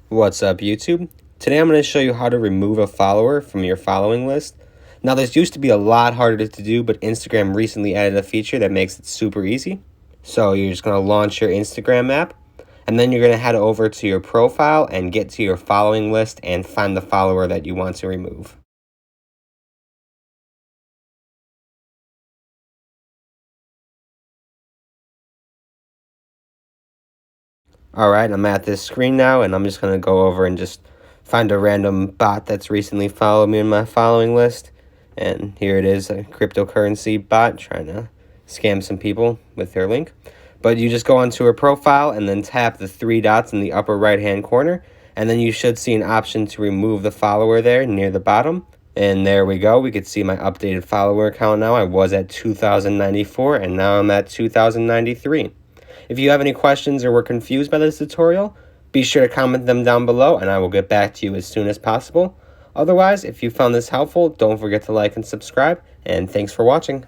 What's up, YouTube? Today I'm going to show you how to remove a follower from your following list. Now, this used to be a lot harder to do, but Instagram recently added a feature that makes it super easy. So you're just going to launch your Instagram app, and then you're going to head over to your profile and get to your following list and find the follower that you want to remove. Alright, I'm at this screen now, and I'm just going to go over and just find a random bot that's recently followed me in my following list. And here it is, a cryptocurrency bot trying to scam some people with their link. But you just go onto her profile and then tap the three dots in the upper right hand corner, and then you should see an option to remove the follower there near the bottom. And there we go, we could see my updated follower count now. I was at 2,094 and now I'm at 2,093. If you have any questions or were confused by this tutorial, be sure to comment them down below and I will get back to you as soon as possible. Otherwise, if you found this helpful, don't forget to like and subscribe, and thanks for watching.